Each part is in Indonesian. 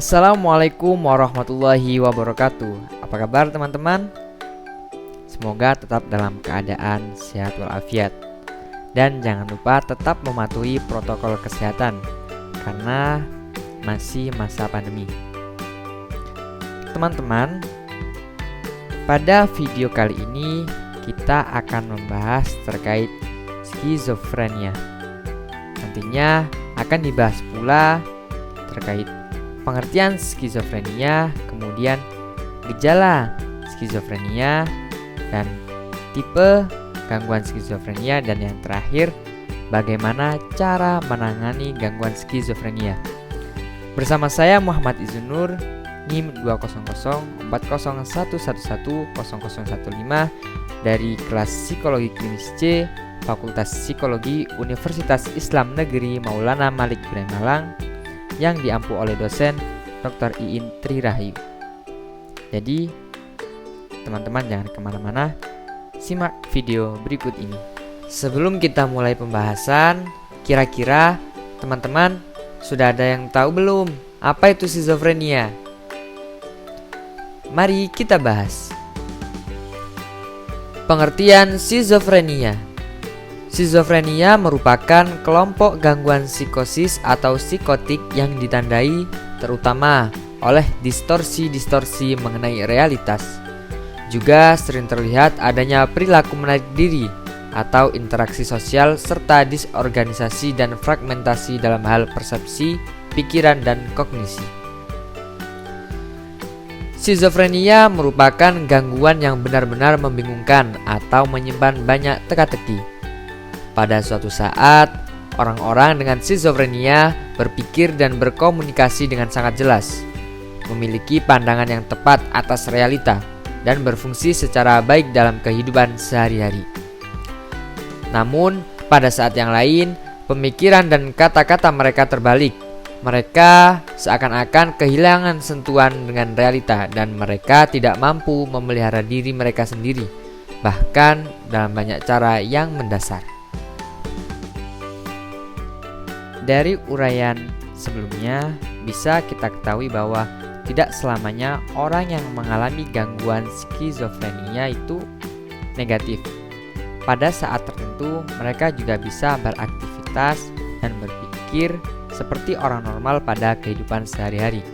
Assalamualaikum warahmatullahi wabarakatuh. Apa kabar teman-teman? Semoga tetap dalam keadaan sehat walafiat. Dan jangan lupa tetap mematuhi protokol kesehatan karena masih masa pandemi. Teman-teman, pada video kali ini kita akan membahas terkait skizofrenia. Nantinya akan dibahas pula terkait pengertian skizofrenia, kemudian gejala skizofrenia, dan tipe gangguan skizofrenia, dan yang terakhir bagaimana cara menangani gangguan skizofrenia. Bersama saya Muhammad Izunur, NIM 2004011110015 dari kelas Psikologi Klinis C, Fakultas Psikologi Universitas Islam Negeri Maulana Malik Ibrahim Malang, yang diampu oleh dosen Dr. Iin Trirahayu. Jadi teman-teman jangan kemana-mana, simak video berikut ini. Sebelum kita mulai pembahasan, kira-kira teman-teman sudah ada yang tahu belum apa itu skizofrenia? Mari kita bahas. Pengertian skizofrenia. Skizofrenia merupakan kelompok gangguan psikosis atau psikotik yang ditandai terutama oleh distorsi-distorsi mengenai realitas. Juga sering terlihat adanya perilaku menarik diri atau interaksi sosial serta disorganisasi dan fragmentasi dalam hal persepsi, pikiran, dan kognisi. Skizofrenia merupakan gangguan yang benar-benar membingungkan atau menyimpan banyak teka-teki. Pada suatu saat, orang-orang dengan skizofrenia berpikir dan berkomunikasi dengan sangat jelas, memiliki pandangan yang tepat atas realita, dan berfungsi secara baik dalam kehidupan sehari-hari. Namun, pada saat yang lain, pemikiran dan kata-kata mereka terbalik. Mereka seakan-akan kehilangan sentuhan dengan realita dan mereka tidak mampu memelihara diri mereka sendiri, bahkan dalam banyak cara yang mendasar. Dari uraian sebelumnya, bisa kita ketahui bahwa tidak selamanya orang yang mengalami gangguan skizofrenia itu negatif. Pada saat tertentu, mereka juga bisa beraktivitas dan berpikir seperti orang normal pada kehidupan sehari-hari.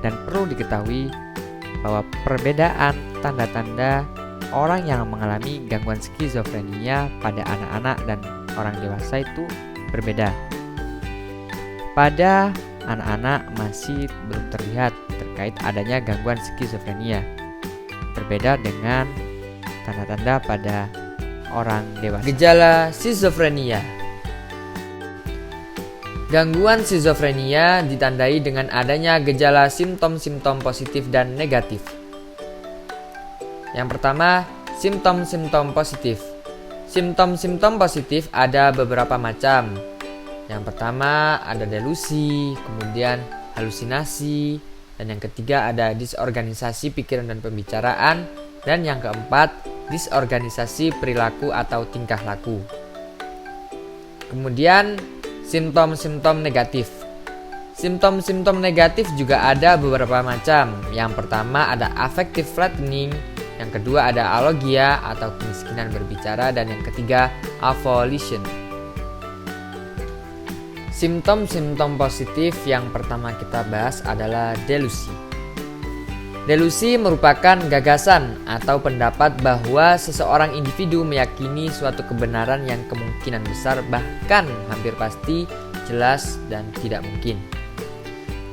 Dan perlu diketahui bahwa perbedaan tanda-tanda orang yang mengalami gangguan skizofrenia pada anak-anak dan orang dewasa itu berbeda. Pada anak-anak masih belum terlihat terkait adanya gangguan skizofrenia, berbeda dengan tanda-tanda pada orang dewasa. Gejala skizofrenia. Gangguan skizofrenia ditandai dengan adanya gejala simptom-simptom positif dan negatif. Yang pertama, simptom-simptom positif. Simptom-simptom positif ada beberapa macam. Yang pertama ada delusi, kemudian halusinasi, dan yang ketiga ada disorganisasi pikiran dan pembicaraan, dan yang keempat disorganisasi perilaku atau tingkah laku. Kemudian simptom-simptom negatif. Simptom-simptom negatif juga ada beberapa macam. Yang pertama ada affective flattening, yang kedua ada alogia atau kemiskinan berbicara, dan yang ketiga avolition. Simptom-simptom positif yang pertama kita bahas adalah delusi. Delusi merupakan gagasan atau pendapat bahwa seseorang individu meyakini suatu kebenaran yang kemungkinan besar, bahkan hampir pasti, jelas, dan tidak mungkin.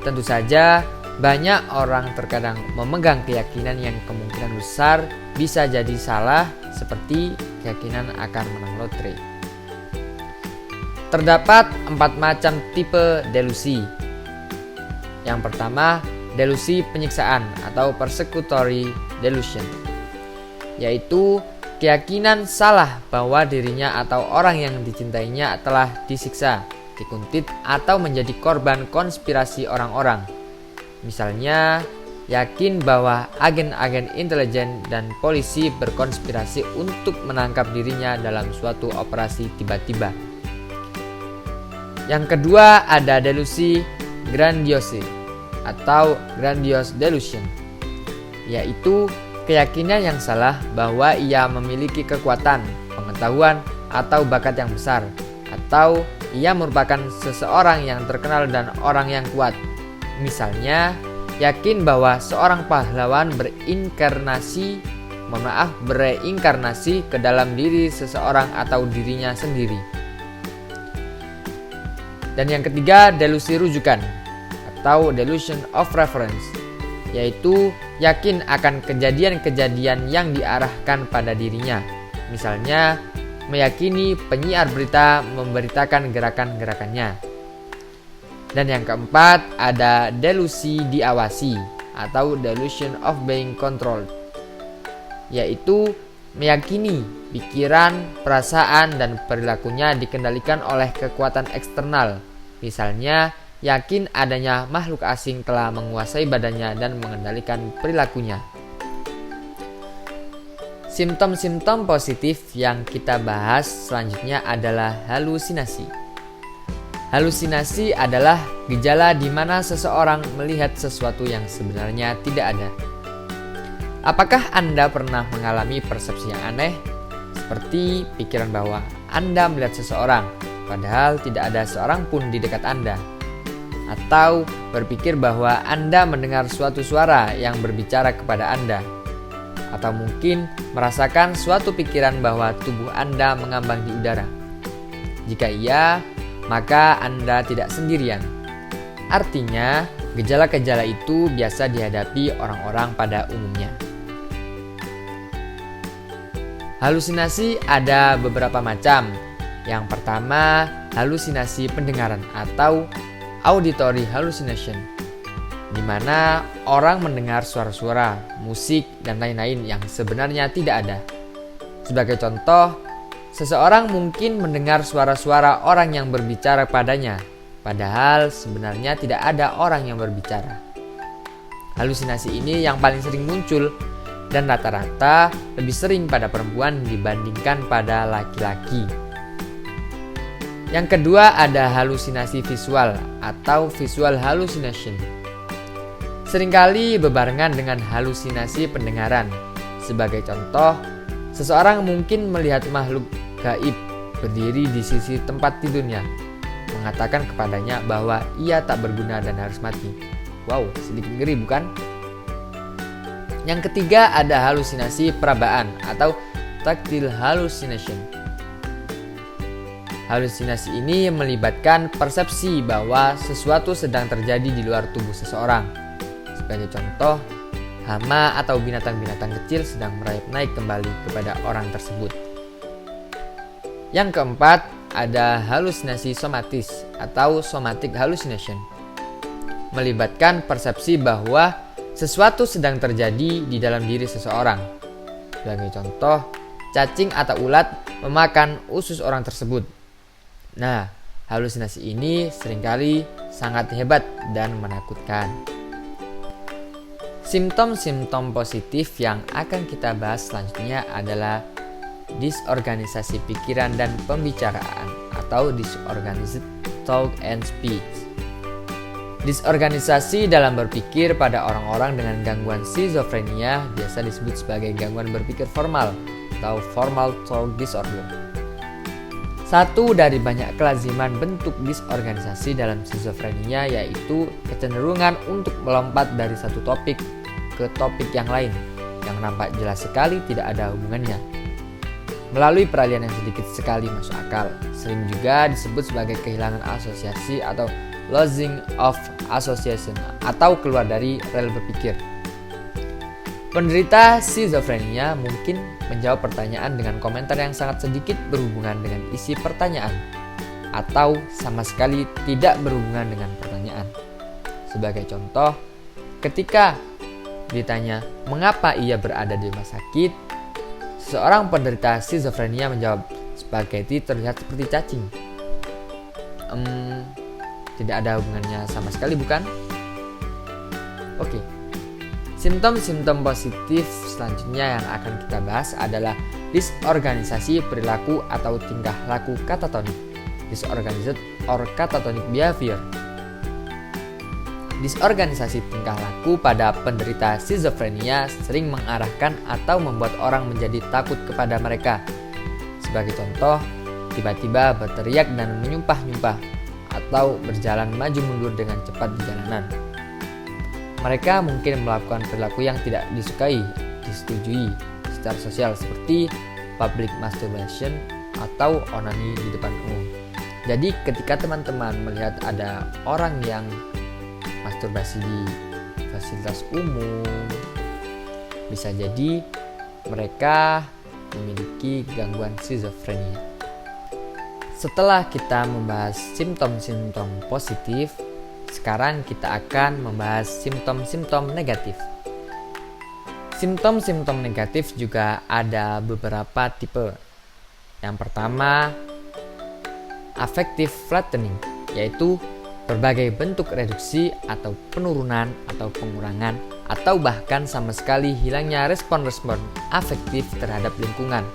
Tentu saja banyak orang terkadang memegang keyakinan yang kemungkinan besar bisa jadi salah, seperti keyakinan akan menang lotre. Terdapat 4 macam tipe delusi. Yang pertama, delusi penyiksaan atau persecutory delusion, yaitu keyakinan salah bahwa dirinya atau orang yang dicintainya telah disiksa, dikuntit, atau menjadi korban konspirasi orang-orang. Misalnya, yakin bahwa agen-agen intelijen dan polisi berkonspirasi untuk menangkap dirinya dalam suatu operasi tiba-tiba. Yang kedua ada delusi grandiose, atau grandiose delusion, yaitu keyakinan yang salah bahwa ia memiliki kekuatan, pengetahuan, atau bakat yang besar, atau ia merupakan seseorang yang terkenal dan orang yang kuat. Misalnya, yakin bahwa seorang pahlawan bereinkarnasi ke dalam diri seseorang atau dirinya sendiri. Dan yang ketiga, delusi rujukan atau delusion of reference, yaitu yakin akan kejadian-kejadian yang diarahkan pada dirinya. Misalnya, meyakini penyiar berita memberitakan gerakan-gerakannya. Dan yang keempat, ada delusi diawasi atau delusion of being controlled, yaitu meyakini pikiran, perasaan, dan perilakunya dikendalikan oleh kekuatan eksternal. Misalnya, yakin adanya makhluk asing telah menguasai badannya dan mengendalikan perilakunya. Simptom-simptom positif yang kita bahas selanjutnya adalah halusinasi. Halusinasi adalah gejala di mana seseorang melihat sesuatu yang sebenarnya tidak ada. Apakah Anda pernah mengalami persepsi yang aneh? Seperti pikiran bahwa Anda melihat seseorang, padahal tidak ada seorang pun di dekat Anda. Atau berpikir bahwa Anda mendengar suatu suara yang berbicara kepada Anda. Atau mungkin merasakan suatu pikiran bahwa tubuh Anda mengambang di udara. Jika iya, maka Anda tidak sendirian. Artinya, gejala-gejala itu biasa dihadapi orang-orang pada umumnya. Halusinasi ada beberapa macam. Yang pertama, halusinasi pendengaran atau auditory hallucination, di mana orang mendengar suara-suara, musik, dan lain-lain yang sebenarnya tidak ada. Sebagai contoh, seseorang mungkin mendengar suara-suara orang yang berbicara padanya, padahal sebenarnya tidak ada orang yang berbicara. Halusinasi ini yang paling sering muncul dan rata-rata lebih sering pada perempuan dibandingkan pada laki-laki. Yang kedua ada halusinasi visual atau visual hallucination. Seringkali bebarengan dengan halusinasi pendengaran. Sebagai contoh, seseorang mungkin melihat makhluk gaib berdiri di sisi tempat tidurnya, mengatakan kepadanya bahwa ia tak berguna dan harus mati. Wow, sedikit ngeri bukan? Yang ketiga ada halusinasi perabaan atau tactile hallucination. Halusinasi ini melibatkan persepsi bahwa sesuatu sedang terjadi di luar tubuh seseorang. Sebagai contoh, hama atau binatang-binatang kecil sedang merayap naik kembali kepada orang tersebut. Yang keempat ada halusinasi somatis atau somatic hallucination. Melibatkan persepsi bahwa sesuatu sedang terjadi di dalam diri seseorang. Sebagai contoh, cacing atau ulat memakan usus orang tersebut. Nah, halusinasi ini seringkali sangat hebat dan menakutkan. Simptom-simptom positif yang akan kita bahas selanjutnya adalah disorganisasi pikiran dan pembicaraan atau disorganized talk and speech. Disorganisasi dalam berpikir pada orang-orang dengan gangguan skizofrenia biasa disebut sebagai gangguan berpikir formal atau formal thought disorder. Satu dari banyak kelaziman bentuk disorganisasi dalam skizofrenia yaitu kecenderungan untuk melompat dari satu topik ke topik yang lain yang nampak jelas sekali tidak ada hubungannya. Melalui peralihan yang sedikit sekali masuk akal, sering juga disebut sebagai kehilangan asosiasi atau losing of association atau keluar dari rel berpikir. Penderita skizofrenia mungkin menjawab pertanyaan dengan komentar yang sangat sedikit berhubungan dengan isi pertanyaan atau sama sekali tidak berhubungan dengan pertanyaan. Sebagai contoh, ketika ditanya mengapa ia berada di rumah sakit, seorang penderita skizofrenia menjawab, spaghetti terlihat seperti cacing. Tidak ada hubungannya sama sekali bukan? Oke. Simptom-simptom positif selanjutnya yang akan kita bahas adalah disorganisasi perilaku atau tingkah laku katatonik, disorganized or catatonic behavior. Disorganisasi tingkah laku pada penderita skizofrenia sering mengarahkan atau membuat orang menjadi takut kepada mereka. Sebagai contoh, tiba-tiba berteriak dan menyumpah-nyumpah atau berjalan maju mundur dengan cepat di jalanan. Mereka mungkin melakukan perilaku yang tidak disetujui secara sosial seperti public masturbation atau onani di depan umum. Jadi ketika teman-teman melihat ada orang yang masturbasi di fasilitas umum, bisa jadi mereka memiliki gangguan skizofrenia. Setelah kita membahas simptom-simptom positif, sekarang kita akan membahas simptom-simptom negatif. Simptom-simptom negatif juga ada beberapa tipe. Yang pertama, affective flattening, yaitu berbagai bentuk reduksi atau penurunan atau pengurangan atau bahkan sama sekali hilangnya respon-respon afektif terhadap lingkungan,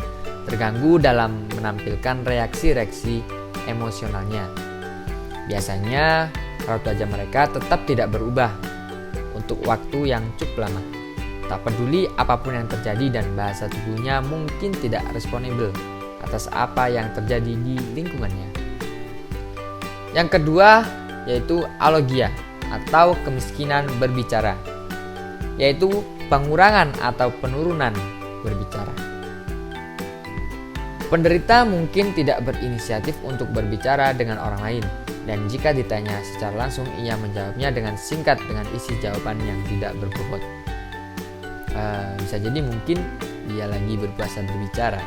terganggu dalam menampilkan reaksi-reaksi emosionalnya. Biasanya raut wajah mereka tetap tidak berubah untuk waktu yang cukup lama. Tak peduli apapun yang terjadi dan bahasa tubuhnya mungkin tidak responsibel atas apa yang terjadi di lingkungannya. Yang kedua yaitu alogia atau kemiskinan berbicara, yaitu pengurangan atau penurunan berbicara. Penderita mungkin tidak berinisiatif untuk berbicara dengan orang lain, dan jika ditanya secara langsung ia menjawabnya dengan singkat dengan isi jawaban yang tidak berbobot. Bisa jadi mungkin dia lagi berpuasa berbicara.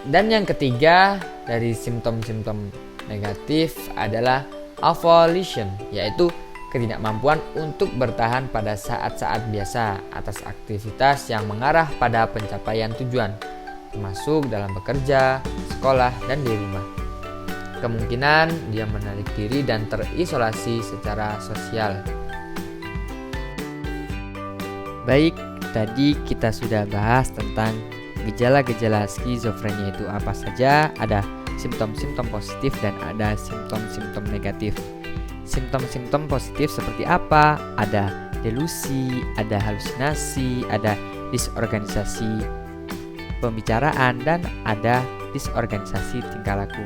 Dan yang ketiga dari simptom-simptom negatif adalah avolition, yaitu ketidakmampuan untuk bertahan pada saat-saat biasa atas aktivitas yang mengarah pada pencapaian tujuan, termasuk dalam bekerja, sekolah, dan di rumah. Kemungkinan dia menarik diri dan terisolasi secara sosial. Baik, tadi kita sudah bahas tentang gejala-gejala skizofrenia itu apa saja, ada simptom-simptom positif dan ada simptom-simptom negatif. Simptom-simptom positif seperti apa? Ada delusi, ada halusinasi, ada disorganisasi pembicaraan, dan ada disorganisasi tingkah laku.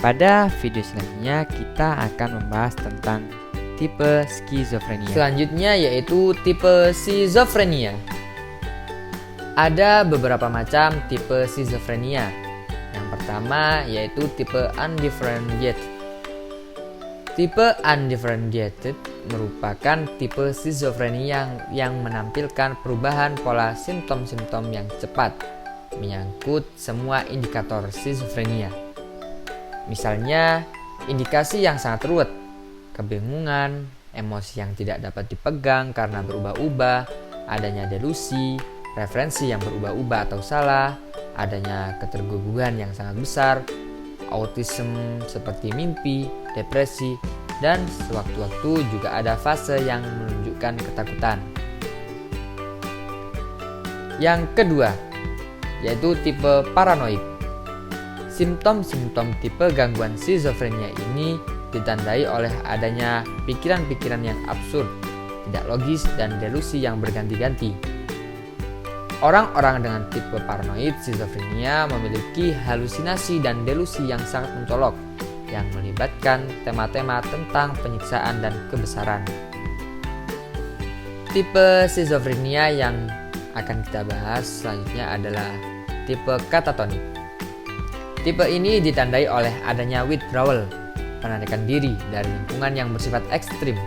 Pada video selanjutnya kita akan membahas tentang tipe skizofrenia. Selanjutnya yaitu tipe skizofrenia. Ada beberapa macam tipe skizofrenia. Yang pertama yaitu tipe undifferentiated. Tipe undifferentiated merupakan tipe skizofrenia yang menampilkan perubahan pola simptom-simptom yang cepat, menyangkut semua indikator skizofrenia. Misalnya, indikasi yang sangat ruwet, kebingungan, emosi yang tidak dapat dipegang karena berubah-ubah, adanya delusi, referensi yang berubah-ubah atau salah, adanya keterguguran yang sangat besar, autism seperti mimpi, depresi, dan sewaktu-waktu juga ada fase yang menunjukkan ketakutan. Yang kedua, yaitu tipe paranoid. Simptom-simptom tipe gangguan skizofrenia ini ditandai oleh adanya pikiran-pikiran yang absurd, tidak logis, dan delusi yang berganti-ganti. Orang-orang dengan tipe paranoid skizofrenia memiliki halusinasi dan delusi yang sangat mencolok, yang melibatkan tema-tema tentang penyiksaan dan kebesaran. Tipe skizofrenia yang akan kita bahas selanjutnya adalah tipe katatonik. Tipe ini ditandai oleh adanya withdrawal, penarikan diri dari lingkungan yang bersifat ekstrim,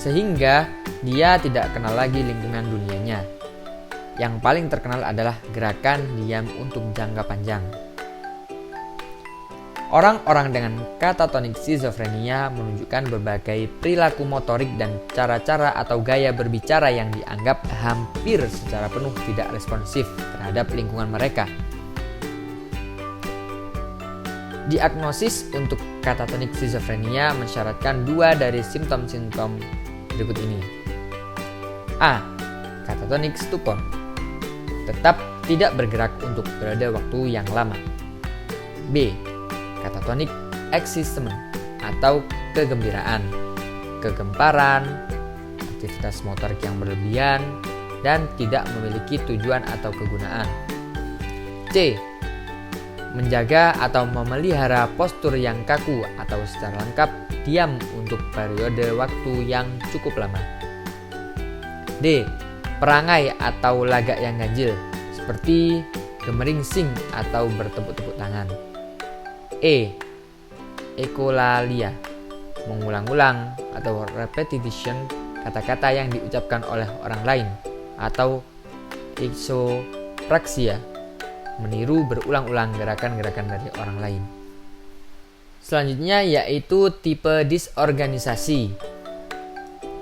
sehingga dia tidak kenal lagi lingkungan dunianya. Yang paling terkenal adalah gerakan diam untuk jangka panjang. Orang-orang dengan katatonik skizofrenia menunjukkan berbagai perilaku motorik dan cara-cara atau gaya berbicara yang dianggap hampir secara penuh tidak responsif terhadap lingkungan mereka. Diagnosis untuk katatonik skizofrenia mensyaratkan dua dari simptom-simptom berikut ini. A. Katatonik stupor, tetap tidak bergerak untuk periode waktu yang lama. B. Katatonik excitement atau kegembiraan, kegemparan, aktivitas motorik yang berlebihan, dan tidak memiliki tujuan atau kegunaan. C. Menjaga atau memelihara postur yang kaku atau secara lengkap diam untuk periode waktu yang cukup lama. D. Perangai atau lagak yang ganjil seperti gemeringsing atau bertepuk-tepuk tangan. E. Ekolalia, mengulang-ulang atau repetition kata-kata yang diucapkan oleh orang lain, atau ixopraksia, meniru berulang-ulang gerakan-gerakan dari orang lain. Selanjutnya yaitu tipe disorganisasi.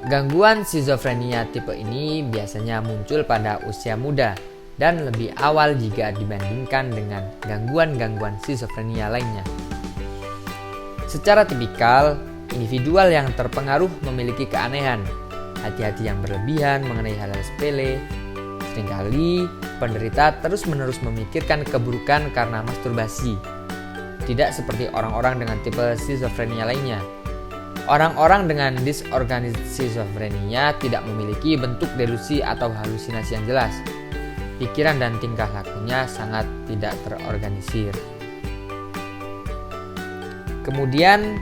Gangguan skizofrenia tipe ini biasanya muncul pada usia muda dan lebih awal jika dibandingkan dengan gangguan-gangguan skizofrenia lainnya. Secara tipikal, individual yang terpengaruh memiliki keanehan, hati-hati yang berlebihan mengenai hal-hal sepele. Seringkali penderita terus-menerus memikirkan keburukan karena masturbasi. Tidak seperti orang-orang dengan tipe skizofrenia lainnya. Orang-orang dengan disorganisasi skizofrenia tidak memiliki bentuk delusi atau halusinasi yang jelas. Pikiran dan tingkah lakunya sangat tidak terorganisir. Kemudian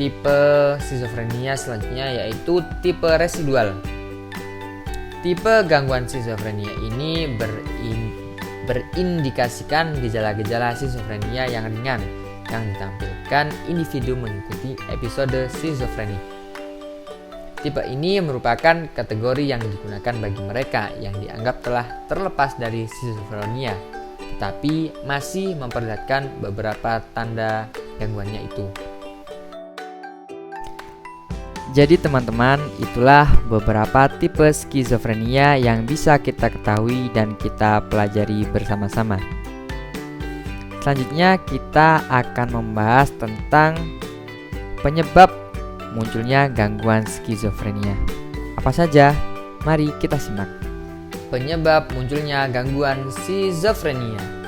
tipe skizofrenia selanjutnya yaitu tipe residual. Tipe gangguan skizofrenia ini berindikasikan gejala-gejala skizofrenia yang ringan yang ditampilkan individu mengikuti episode skizofrenia. Tipe ini merupakan kategori yang digunakan bagi mereka yang dianggap telah terlepas dari skizofrenia, tetapi masih memperlihatkan beberapa tanda gangguannya itu. Jadi teman-teman, itulah beberapa tipe skizofrenia yang bisa kita ketahui dan kita pelajari bersama-sama. Selanjutnya kita akan membahas tentang penyebab munculnya gangguan skizofrenia. Apa saja? Mari kita simak. Penyebab munculnya gangguan skizofrenia.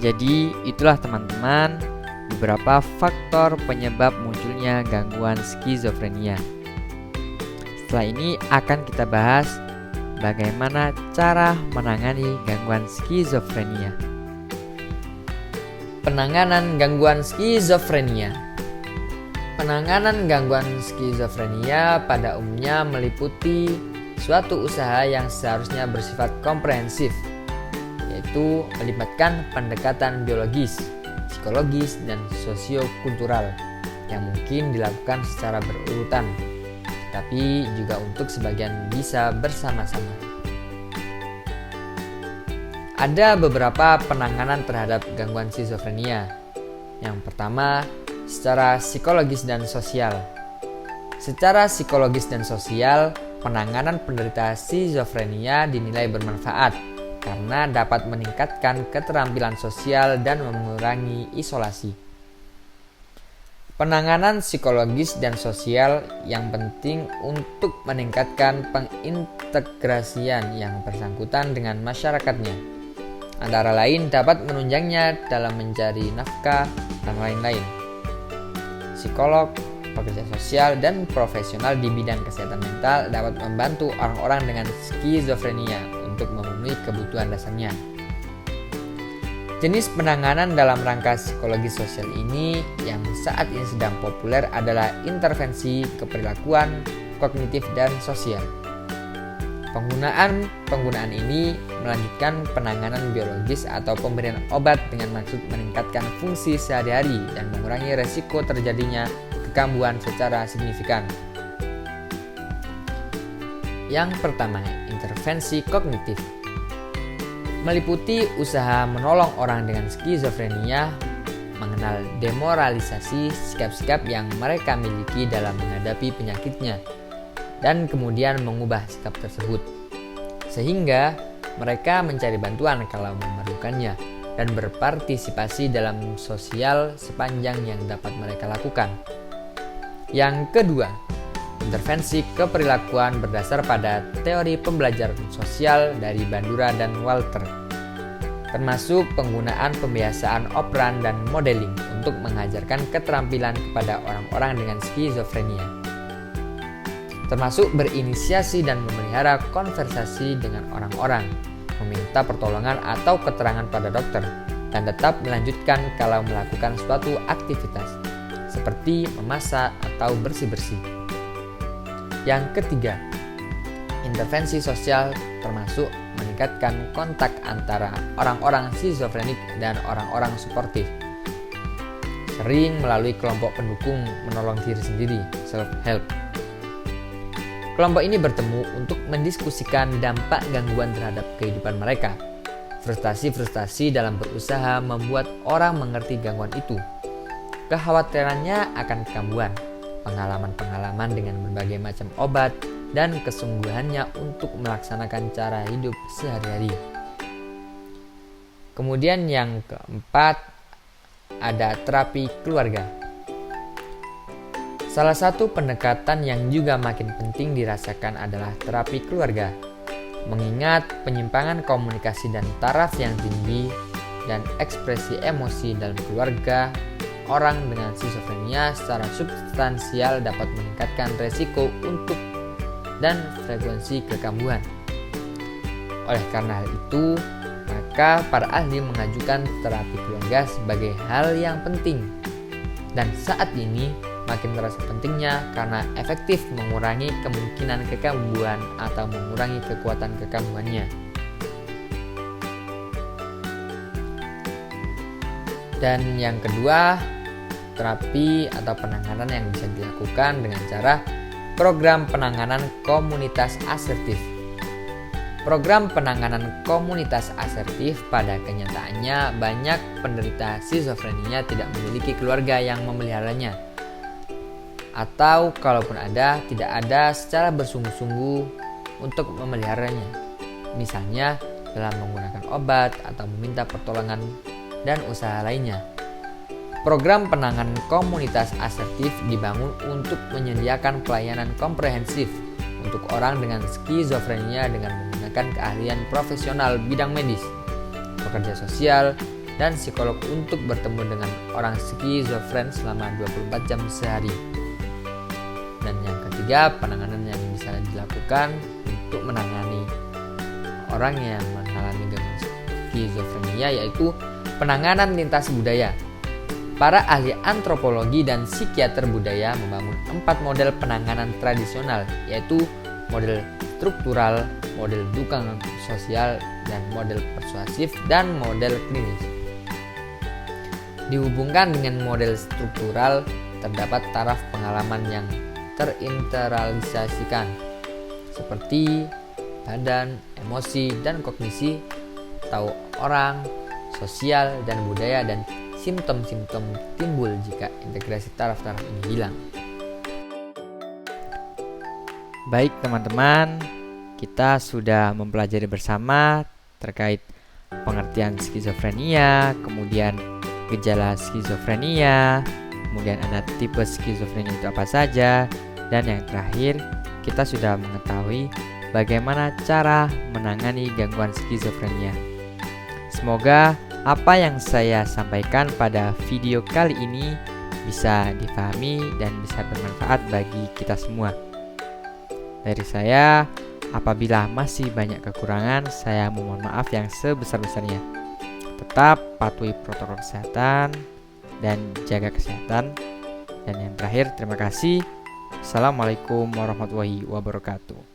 Jadi itulah teman-teman beberapa faktor penyebab munculnya gangguan skizofrenia. Setelah ini akan kita bahas bagaimana cara menangani gangguan skizofrenia. Penanganan gangguan skizofrenia. Penanganan gangguan skizofrenia pada umumnya meliputi suatu usaha yang seharusnya bersifat komprehensif, yaitu melibatkan pendekatan biologis, psikologis, dan sosiokultural yang mungkin dilakukan secara berurutan, tapi juga untuk sebagian bisa bersama-sama. Ada beberapa penanganan terhadap gangguan skizofrenia. Yang pertama, secara psikologis dan sosial. Secara psikologis dan sosial, penanganan penderita skizofrenia dinilai bermanfaat karena dapat meningkatkan keterampilan sosial dan mengurangi isolasi. Penanganan psikologis dan sosial yang penting untuk meningkatkan pengintegrasian yang bersangkutan dengan masyarakatnya. Antara lain dapat menunjangnya dalam mencari nafkah dan lain-lain. Psikolog, pekerja sosial, dan profesional di bidang kesehatan mental dapat membantu orang-orang dengan skizofrenia untuk memenuhi kebutuhan dasarnya. Jenis penanganan dalam rangka psikologi sosial ini yang saat ini sedang populer adalah intervensi keperilakuan, kognitif, dan sosial. Penggunaan ini melanjutkan penanganan biologis atau pemberian obat dengan maksud meningkatkan fungsi sehari-hari dan mengurangi resiko terjadinya kekambuhan secara signifikan. Yang pertama, intervensi kognitif. Meliputi usaha menolong orang dengan skizofrenia mengenal demoralisasi sikap-sikap yang mereka miliki dalam menghadapi penyakitnya, dan kemudian mengubah sikap tersebut, sehingga mereka mencari bantuan kalau memerlukannya dan berpartisipasi dalam sosial sepanjang yang dapat mereka lakukan. Yang kedua, intervensi keperilakuan berdasar pada teori pembelajaran sosial dari Bandura dan Walter, termasuk penggunaan pembiasaan operan dan modeling untuk mengajarkan keterampilan kepada orang-orang dengan skizofrenia, termasuk berinisiasi dan memelihara konversasi dengan orang-orang, meminta pertolongan atau keterangan pada dokter, dan tetap melanjutkan kalau melakukan suatu aktivitas, seperti memasak atau bersih-bersih. Yang ketiga, intervensi sosial termasuk meningkatkan kontak antara orang-orang skizofrenik dan orang-orang suportif, sering melalui kelompok pendukung menolong diri sendiri, self-help. Kelompok ini bertemu untuk mendiskusikan dampak gangguan terhadap kehidupan mereka. Frustasi-frustasi dalam berusaha membuat orang mengerti gangguan itu. Kekhawatirannya akan kekambuhan, pengalaman-pengalaman dengan berbagai macam obat, dan kesungguhannya untuk melaksanakan cara hidup sehari-hari. Kemudian yang keempat, ada terapi keluarga. Salah satu pendekatan yang juga makin penting dirasakan adalah terapi keluarga, mengingat penyimpangan komunikasi dan taraf yang tinggi dan ekspresi emosi dalam keluarga orang dengan skizofrenia secara substansial dapat meningkatkan resiko untuk dan frekuensi kekambuhan. Oleh karena hal itu, maka para ahli mengajukan terapi keluarga sebagai hal yang penting, dan saat ini makin terasa pentingnya karena efektif mengurangi kemungkinan kekambuhan atau mengurangi kekuatan kekambuhannya. Dan yang kedua, terapi atau penanganan yang bisa dilakukan dengan cara program penanganan komunitas asertif. Program penanganan komunitas asertif pada kenyataannya banyak penderita skizofrenia tidak memiliki keluarga yang memeliharanya, atau kalaupun ada, tidak ada secara bersungguh-sungguh untuk memeliharanya, misalnya dalam menggunakan obat atau meminta pertolongan dan usaha lainnya. Program penanganan komunitas asertif dibangun untuk menyediakan pelayanan komprehensif untuk orang dengan skizofrenia dengan menggunakan keahlian profesional bidang medis, pekerja sosial, dan psikolog untuk bertemu dengan orang skizofren selama 24 jam sehari. Dan yang ketiga, penanganan yang bisa dilakukan untuk menangani orang yang mengalami gangguan skizofrenia yaitu penanganan lintas budaya. Para ahli antropologi dan psikiater budaya membangun 4 model penanganan tradisional, yaitu model struktural, model dukungan sosial, dan model persuasif, dan model klinis. Dihubungkan dengan model struktural, terdapat taraf pengalaman yang terinternalisasikan, seperti badan, emosi, dan kognisi, tahu orang, sosial, dan budaya, dan simptom-simptom timbul jika integrasi taraf-taraf ini hilang. Baik teman-teman, kita sudah mempelajari bersama terkait pengertian skizofrenia, kemudian gejala skizofrenia, kemudian ada tipe skizofrenia itu apa saja, dan yang terakhir kita sudah mengetahui bagaimana cara menangani gangguan skizofrenia. Semoga apa yang saya sampaikan pada video kali ini bisa dipahami dan bisa bermanfaat bagi kita semua. Dari saya, apabila masih banyak kekurangan, saya memohon maaf yang sebesar-besarnya. Tetap patuhi protokol kesehatan dan jaga kesehatan. Dan yang terakhir, terima kasih. Assalamualaikum warahmatullahi wabarakatuh.